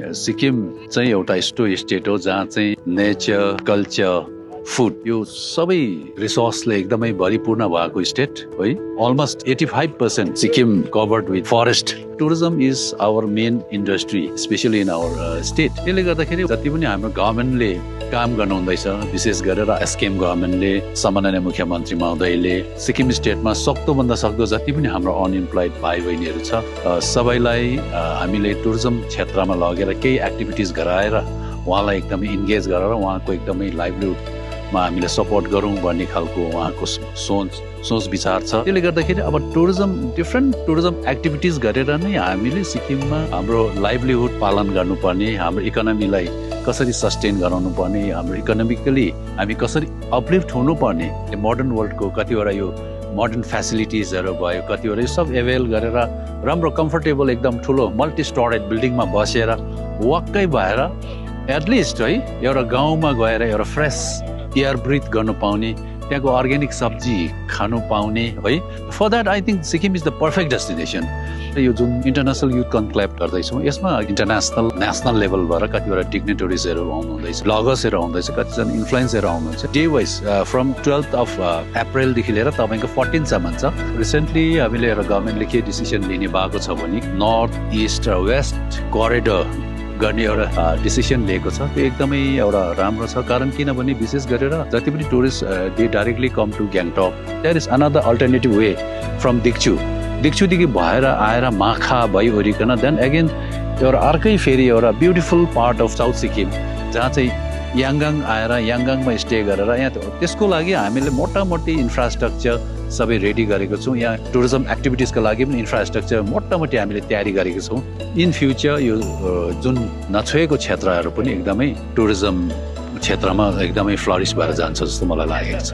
सिक्किम चाहिँ एउटा यस्तो स्टेट हो जहाँ चाहिँ नेचर, कल्चर, फुड यो सबै रिसोर्सले एकदमै भरिपूर्ण भएको स्टेट है। Almost 85% Sikkim covered with forest. Tourism is our main industry specially in our state. त्यसले गर्दाखेरि जति पनि हाम्रो गभर्मेन्टले काम गर्नुहुँदैछ, विशेष गरेर एसकेएम गभर्मेन्टले, सम्माननीय मुख्यमन्त्री महोदयले सिक्किम स्टेटमा सक्दोभन्दा सक्दो जति पनि हाम्रो अनइम्प्लोइड भाइ बहिनीहरू छ सबैलाई हामीले टुरिज्म क्षेत्रमा लगेर केही एक्टिभिटिज गराएर उहाँलाई एकदमै इन्गेज गरेर उहाँको एकदमै लाइभलीहुडमा हामीले सपोर्ट गरौँ भन्ने खालको उहाँको सोच विचार छ। त्यसले गर्दाखेरि अब डिफ्रेन्ट टुरिज्म एक्टिभिटिज गरेर नै हामीले सिक्किममा हाम्रो लाइभलीहुड पालन गर्नुपर्ने, हाम्रो इकोनोमीलाई कसरी सस्टेन गराउनु पर्ने, हाम्रो इकोनोमिकली हामी कसरी अपलिफ्ट हुनुपर्ने, मोडर्न वर्ल्डको कतिवटा यो मोडर्न फेसिलिटिजहरू भयो, कतिवटा यो सब एभाइल गरेर राम्रो कम्फर्टेबल एकदम ठुलो मल्टी स्टोरेज बिल्डिङमा बसेर वाक्कै भएर एटलिस्ट है एउटा गाउँमा गएर एउटा फ्रेस एयर ब्रिथ गर्नु पाउने, त्यहाँको अर्ग्यानिक सब्जी खानु पाउने है। For that I think Sikkim is the perfect destination. यो जुन इन्टरनेसनल युथ कन्क्लेभ गर्दैछौँ यसमा इन्टरनेसनल नेसनल लेभलबाट कतिवटा डिग्नेटरिजहरू आउनुहुँदैछ, ब्लगर्सहरू आउँदैछ, कतिजना इन्फ्लुएन्सहरू आउनुहुन्छ। डे वाइज फ्रम 12 अप्रिलदेखि लिएर तपाईँको 14 सम्म छ। रिसेन्टली हामीले एउटा गभर्मेन्टले के डिसिसन लिने भएको छ भने नर्थ इस्ट र वेस्ट कोरिडोर गर्ने एउटा डिसिसन लिएको छ। त्यो एकदमै एउटा राम्रो छ, कारण किनभने विशेष गरेर जति पनि tourist they directly come to Gangtok, there is another alternative way from दिक्चुदेखि भएर आएर माखा भइओरिकन देन अगेन एउटा अर्कै फेरि एउटा beautiful part of south Sikkim जहाँ चाहिँ याङगाङ आएर याङगाङमा स्टे गरेर यहाँ त्यसको लागि हामीले मोटामोटी इन्फ्रास्ट्रक्चर सबै रेडी गरेको छौँ। यहाँ टुरिज्म एक्टिभिटिजको लागि पनि इन्फ्रास्ट्रक्चर मोटामोटी हामीले तयारी गरेको छौँ। इन फ्युचर यो जुन नछोएको क्षेत्रहरू पनि एकदमै टुरिज्म क्षेत्रमा एकदमै फ्लरिस भएर जान्छ जस्तो मलाई लागेको छ।